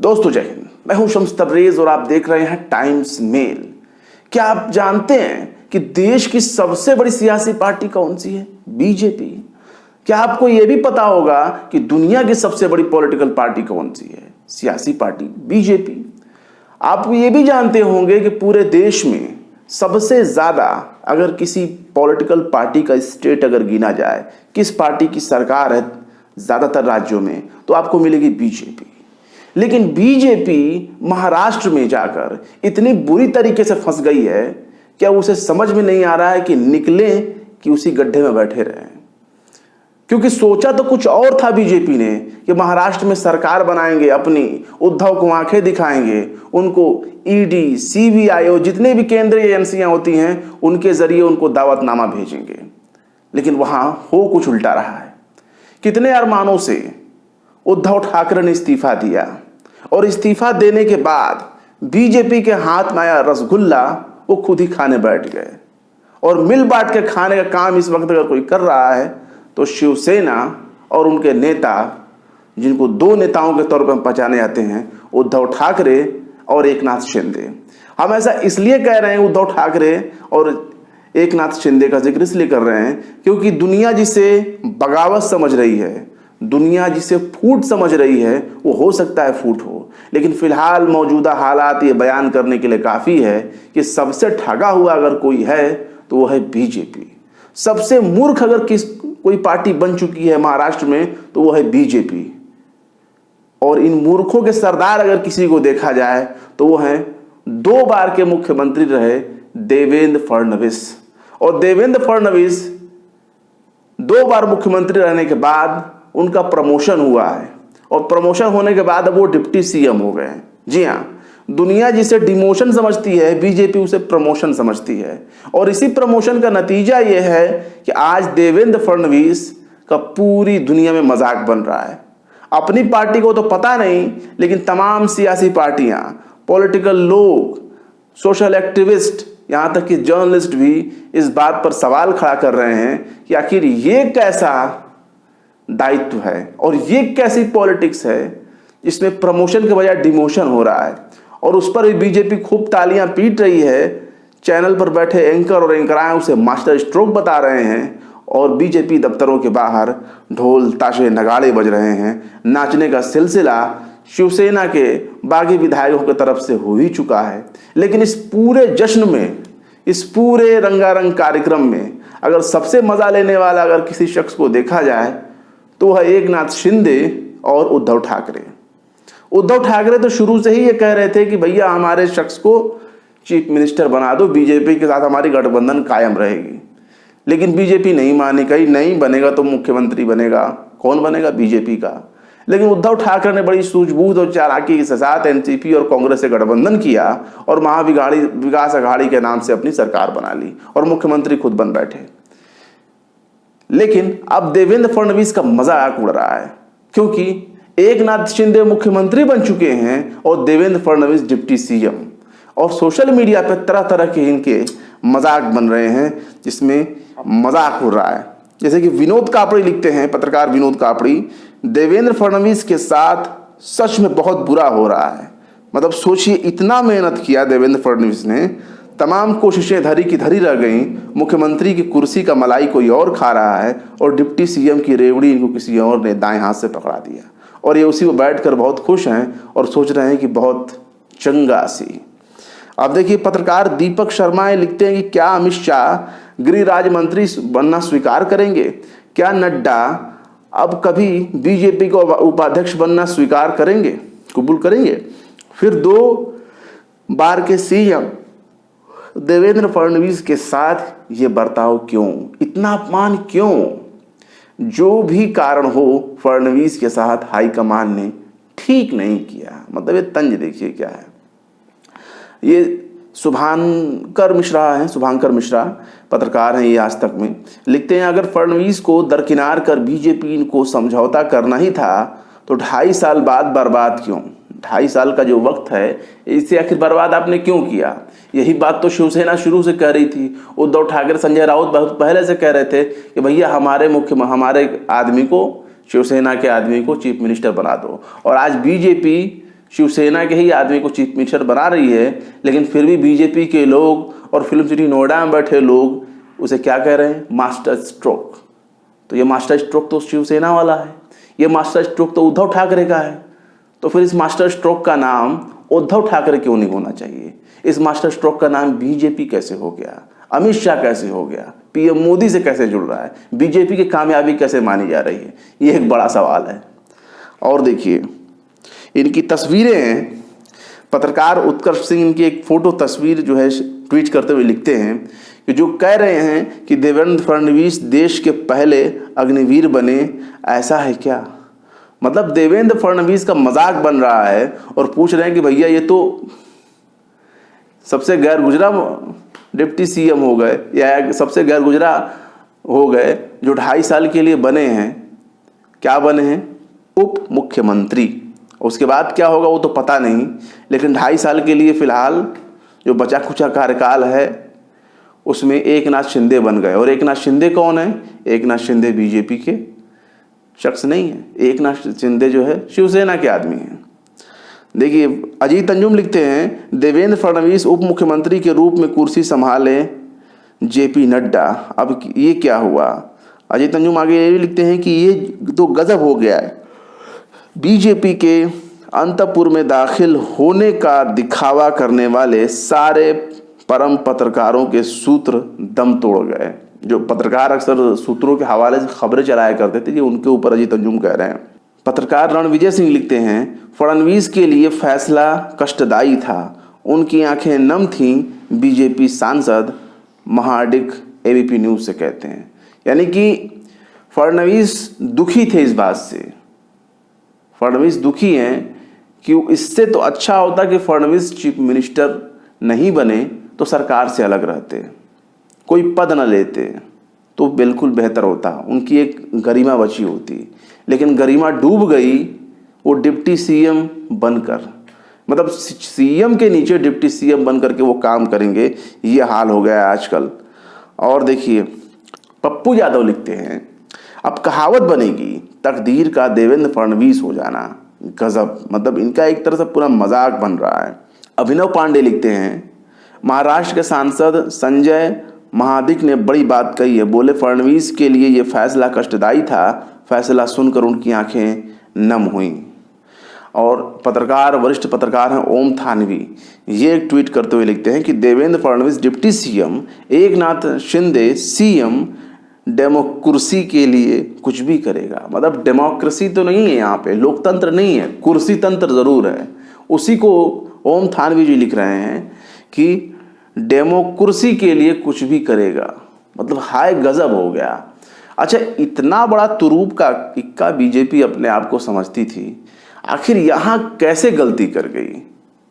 दोस्तों जय हिंद, मैं हूं शम्स तबरेज और आप देख रहे हैं टाइम्स मेल। क्या आप जानते हैं कि देश की सबसे बड़ी सियासी पार्टी कौन सी है? बीजेपी। क्या आपको यह भी पता होगा कि दुनिया की सबसे बड़ी पॉलिटिकल पार्टी कौन सी है? सियासी पार्टी बीजेपी। आप ये भी जानते होंगे कि पूरे देश में सबसे ज्यादा अगर किसी पॉलिटिकल पार्टी का स्टेट अगर गिना जाए, किस पार्टी की सरकार है ज्यादातर राज्यों में, तो आपको मिलेगी बीजेपी। लेकिन बीजेपी महाराष्ट्र में जाकर इतनी बुरी तरीके से फंस गई है कि अब उसे समझ में नहीं आ रहा है कि निकले कि उसी गड्ढे में बैठे रहे। क्योंकि सोचा तो कुछ और था बीजेपी ने कि महाराष्ट्र में सरकार बनाएंगे अपनी, उद्धव को आंखें दिखाएंगे, उनको ईडी, सीबीआई और जितने भी केंद्रीय एजेंसियां होती हैं उनके जरिए उनको दावतनामा भेजेंगे। लेकिन वहां हो कुछ उल्टा रहा है। कितने अरमानों से उद्धव ठाकरे ने इस्तीफा दिया और इस्तीफा देने के बाद बीजेपी के हाथ में आया रसगुल्ला, वो खुद ही खाने बैठ गए। और मिल बांट के खाने का काम इस वक्त अगर कोई कर रहा है तो शिवसेना और उनके नेता, जिनको दो नेताओं के तौर पर हम पहचाने जाते हैं, उद्धव ठाकरे और एकनाथ शिंदे। हम ऐसा इसलिए कह रहे हैं उद्धव ठाकरे और एकनाथ शिंदे का जिक्र इसलिए कर रहे हैं क्योंकि दुनिया जिसे बगावत समझ रही है, दुनिया जिसे फूट समझ रही है, वो हो सकता है फूट हो। लेकिन फिलहाल मौजूदा हालात ये बयान करने के लिए काफ़ी है कि सबसे ठगा हुआ अगर कोई है तो वो है बीजेपी। सबसे मूर्ख अगर कोई पार्टी बन चुकी है महाराष्ट्र में तो वो है बीजेपी। और इन मूर्खों के सरदार अगर किसी को देखा जाए तो वो है 2 बार के मुख्यमंत्री रहे देवेंद्र फडणवीस। और देवेंद्र फडणवीस 2 बार मुख्यमंत्री रहने के बाद उनका प्रमोशन हुआ है और प्रमोशन होने के बाद अब वो डिप्टी सीएम हो गए हैं। जी हाँ, दुनिया जिसे डिमोशन समझती है, बीजेपी उसे प्रमोशन समझती है। और इसी प्रमोशन का नतीजा ये है कि आज देवेंद्र फडणवीस का पूरी दुनिया में मजाक बन रहा है। अपनी पार्टी को तो पता नहीं, लेकिन तमाम सियासी पार्टियां, पॉलिटिकल लोग, सोशल एक्टिविस्ट, यहाँ तक कि जर्नलिस्ट भी इस बात पर सवाल खड़ा कर रहे हैं कि आखिर ये कैसा दायित्व है और ये कैसी पॉलिटिक्स है जिसमें प्रमोशन के बजाय डिमोशन हो रहा है। और उस पर भी बीजेपी खूब तालियां पीट रही है। चैनल पर बैठे एंकर और एंकराएं उसे मास्टर स्ट्रोक बता रहे हैं और बीजेपी दफ्तरों के बाहर ढोल, ताशे, नगाड़े बज रहे हैं। नाचने का सिलसिला शिवसेना के बागी विधायकों की तरफ से हो ही चुका है। लेकिन इस पूरे जश्न में, इस पूरे रंगारंग कार्यक्रम में अगर सबसे मजा लेने वाला अगर किसी शख्स को देखा जाए तो वह एकनाथ शिंदे और उद्धव ठाकरे। उद्धव ठाकरे तो शुरू से ही ये कह रहे थे कि भैया हमारे शख्स को चीफ मिनिस्टर बना दो, बीजेपी के साथ हमारी गठबंधन कायम रहेगी। लेकिन बीजेपी नहीं मानी, कही नहीं बनेगा तो मुख्यमंत्री बनेगा। कौन बनेगा? बीजेपी का। लेकिन उद्धव ठाकरे ने बड़ी सूझबूझ और चालाकी के साथ एनसीपी और कांग्रेस से गठबंधन किया और विकास अघाड़ी के नाम से अपनी सरकार बना ली और मुख्यमंत्री खुद बन बैठे। लेकिन अब देवेंद्र फडणवीस का मजाक उड़ रहा है क्योंकि एकनाथ शिंदे मुख्यमंत्री बन चुके हैं और देवेंद्र फडणवीस डिप्टी सीएम। और सोशल मीडिया पर तरह तरह के इनके मजाक बन रहे हैं जिसमें मजाक उड़ रहा है। जैसे कि विनोद कापड़ी लिखते हैं, पत्रकार विनोद कापड़ी, देवेंद्र फडणवीस के साथ सच में बहुत बुरा हो रहा है। मतलब सोचिए, इतना मेहनत किया देवेंद्र फडणवीस ने, तमाम कोशिशें धरी की धरी रह गई। मुख्यमंत्री की कुर्सी का मलाई कोई और खा रहा है और डिप्टी सीएम की रेवड़ी इनको किसी और ने दाएं हाथ से पकड़ा दिया। और ये उसी को बैठकर बहुत खुश हैं और सोच रहे हैं कि बहुत चंगा सी। अब देखिए, पत्रकार दीपक शर्मा लिखते हैं कि क्या अमित शाह गृह राज्य मंत्री बनना स्वीकार करेंगे? क्या नड्डा अब कभी बीजेपी को उपाध्यक्ष बनना स्वीकार करेंगे, कबूल करेंगे? फिर 2 बार के सीएम देवेंद्र फडणवीस के साथ ये बर्ताव क्यों, इतना अपमान क्यों? जो भी कारण हो, फडणवीस के साथ हाईकमान ने ठीक नहीं किया। मतलब ये तंज देखिए क्या है। ये शुभांकर मिश्रा पत्रकार हैं, ये आज तक में लिखते हैं, अगर फडणवीस को दरकिनार कर बीजेपी इनको समझौता करना ही था तो 2.5 साल बाद बर्बाद क्यों? 2.5 साल का जो वक्त है इसे आखिर बर्बाद आपने क्यों किया? यही बात तो शिवसेना शुरू से कह रही थी। उद्धव ठाकरे, संजय राउत बहुत पहले से कह रहे थे कि भैया हमारे आदमी को, शिवसेना के आदमी को चीफ मिनिस्टर बना दो। और आज बीजेपी शिवसेना के ही आदमी को चीफ मिनिस्टर बना रही है, लेकिन फिर भी बीजेपी के लोग और फिल्म सिटी नोएडा में बैठे लोग उसे क्या कह रहे हैं, मास्टर स्ट्रोक। तो ये मास्टर स्ट्रोक तो शिवसेना वाला है, ये मास्टर स्ट्रोक तो उद्धव ठाकरे का है। तो फिर इस मास्टर स्ट्रोक का नाम उद्धव ठाकरे क्यों नहीं होना चाहिए? इस मास्टर स्ट्रोक का नाम बीजेपी कैसे हो गया, अमित शाह कैसे हो गया, पीएम मोदी से कैसे जुड़ रहा है, बीजेपी की कामयाबी कैसे मानी जा रही है? ये एक बड़ा सवाल है। और देखिए इनकी तस्वीरें, पत्रकार उत्कर्ष सिंह इनकी एक फोटो तस्वीर जो है ट्वीट करते हुए लिखते हैं कि जो कह रहे हैं कि देवेंद्र फडणवीस देश के पहले अग्निवीर बने, ऐसा है क्या? मतलब देवेंद्र फडणवीस का मजाक बन रहा है और पूछ रहे हैं कि भैया ये तो सबसे गैर गुजरा डिप्टी सीएम हो गए, या सबसे गैर गुजरा हो गए जो 2.5 साल के लिए बने हैं। क्या बने हैं? उप मुख्यमंत्री। उसके बाद क्या होगा वो तो पता नहीं, लेकिन 2.5 साल के लिए फिलहाल जो बचा खुचा कार्यकाल है उसमें एकनाथ शिंदे बन गए। और एकनाथ शिंदे कौन है? एकनाथ शिंदे बीजेपी के शख्स नहीं है, एकनाथ शिंदे जो है शिवसेना के आदमी हैं। देखिए अजीत अंजुम लिखते हैं देवेंद्र फडणवीस उप मुख्यमंत्री के रूप में कुर्सी संभाले जेपी नड्डा। अब ये क्या हुआ? अजीत अंजुम आगे ये भी लिखते हैं कि ये तो गजब हो गया है, बीजेपी के अंतपुर में दाखिल होने का दिखावा करने वाले सारे परम पत्रकारों के सूत्र दम तोड़ गए। जो पत्रकार अक्सर सूत्रों के हवाले से खबरें चलाया करते थे, कि उनके ऊपर अजीत अंजुम कह रहे हैं। पत्रकार रणविजय सिंह लिखते हैं फडणवीस के लिए फैसला कष्टदायी था, उनकी आंखें नम थीं, बीजेपी सांसद महाडिक एबीपी न्यूज से कहते हैं। यानी कि फडणवीस दुखी थे इस बात से, फडणवीस दुखी हैं कि इससे तो अच्छा होता कि फडणवीस चीफ मिनिस्टर नहीं बने तो सरकार से अलग रहते, कोई पद न लेते तो बिल्कुल बेहतर होता, उनकी एक गरिमा बची होती। लेकिन गरिमा डूब गई वो डिप्टी सीएम बनकर, मतलब सीएम के नीचे डिप्टी सीएम बनकर के वो काम करेंगे, ये हाल हो गया है आजकल। और देखिए पप्पू यादव लिखते हैं अब कहावत बनेगी तकदीर का देवेंद्र फडणवीस हो जाना। गजब, मतलब इनका एक तरह से पूरा मजाक बन रहा है। अभिनव पांडे लिखते हैं महाराष्ट्र के सांसद संजय महादिक ने बड़ी बात कही है, बोले फडणवीस के लिए ये फैसला कष्टदायी था, फैसला सुनकर उनकी आंखें नम हुई। और पत्रकार, वरिष्ठ पत्रकार हैं ओम थानवी, ये एक ट्वीट करते हुए लिखते हैं कि Devendra Fadnavis deputy CM, Eknath Shinde CM, democracy के लिए कुछ भी करेगा। मतलब डेमोक्रेसी तो नहीं है यहाँ पे, लोकतंत्र नहीं है, कुर्सी तंत्र जरूर है। उसी को ओम थानवी जी लिख रहे हैं कि डेमोक्रेसी के लिए कुछ भी करेगा। मतलब हाय गजब हो गया। अच्छा, इतना बड़ा तुरूप का इक्का बीजेपी अपने आप को समझती थी, आखिर यहाँ कैसे गलती कर गई?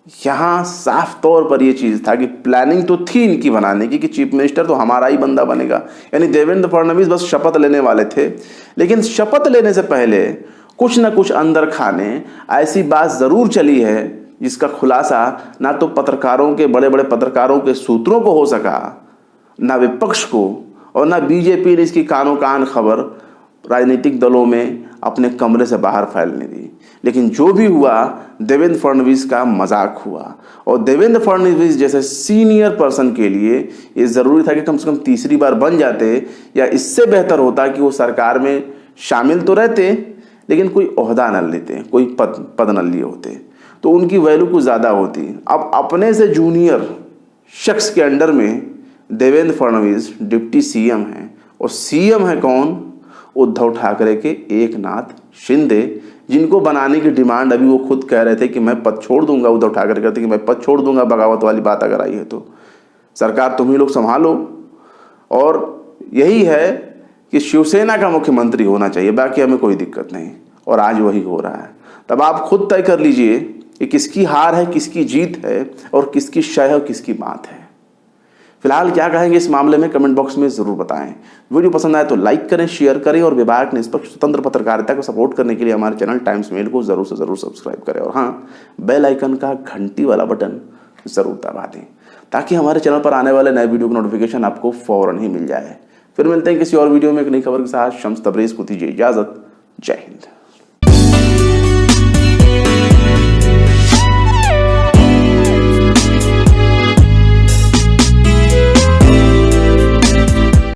यहाँ साफ तौर पर यह चीज था कि प्लानिंग तो थी इनकी बनाने की कि चीफ मिनिस्टर तो हमारा ही बंदा बनेगा, यानी देवेंद्र फडणवीस बस शपथ लेने वाले थे। लेकिन शपथ लेने से पहले कुछ ना कुछ अंदर खाने ऐसी बात जरूर चली है जिसका खुलासा ना तो पत्रकारों के, बड़े बड़े पत्रकारों के सूत्रों को हो सका, ना विपक्ष को, और ना बीजेपी ने इसकी कानो कान खबर राजनीतिक दलों में अपने कमरे से बाहर फैलने दी। लेकिन जो भी हुआ, देवेंद्र फडणवीस का मजाक हुआ। और देवेंद्र फडणवीस जैसे सीनियर पर्सन के लिए ये ज़रूरी था कि कम से कम तीसरी बार बन जाते, या इससे बेहतर होता कि वो सरकार में शामिल तो रहते लेकिन कोई ओहदा न लेते, कोई पद न लिए होते, तो उनकी वैल्यू कुछ ज़्यादा होती। अब अपने से जूनियर शख्स के अंडर में देवेंद्र फडणवीस डिप्टी सीएम हैं, और सीएम है कौन? उद्धव ठाकरे के एकनाथ शिंदे, जिनको बनाने की डिमांड अभी वो खुद कह रहे थे कि मैं पद छोड़ दूंगा। उद्धव ठाकरे कहते कि मैं पद छोड़ दूंगा, बगावत वाली बात अगर आई है तो सरकार तुम ही लोग संभालो। और यही है कि शिवसेना का मुख्यमंत्री होना चाहिए, बाकी हमें कोई दिक्कत नहीं। और आज वही हो रहा है। तब आप खुद तय कर लीजिए कि किसकी हार है, किसकी जीत है, और किसकी शय है, किसकी बात है। फिलहाल क्या कहेंगे इस मामले में कमेंट बॉक्स में जरूर बताएं। वीडियो पसंद आए तो लाइक करें, शेयर करें, और विभाग निष्पक्ष स्वतंत्र पत्रकारिता को सपोर्ट करने के लिए हमारे चैनल टाइम्स मेल को जरूर से जरूर सब्सक्राइब करें। और हाँ, बेल आइकन का घंटी वाला बटन जरूर दबा दें, ताकि हमारे चैनल पर आने वाले नए वीडियो की नोटिफिकेशन आपको फौरन ही मिल जाए। फिर मिलते हैं किसी और वीडियो में एक नई खबर के साथ। शम्स तबरेज़ को दीजिए इजाजत। जय हिंद।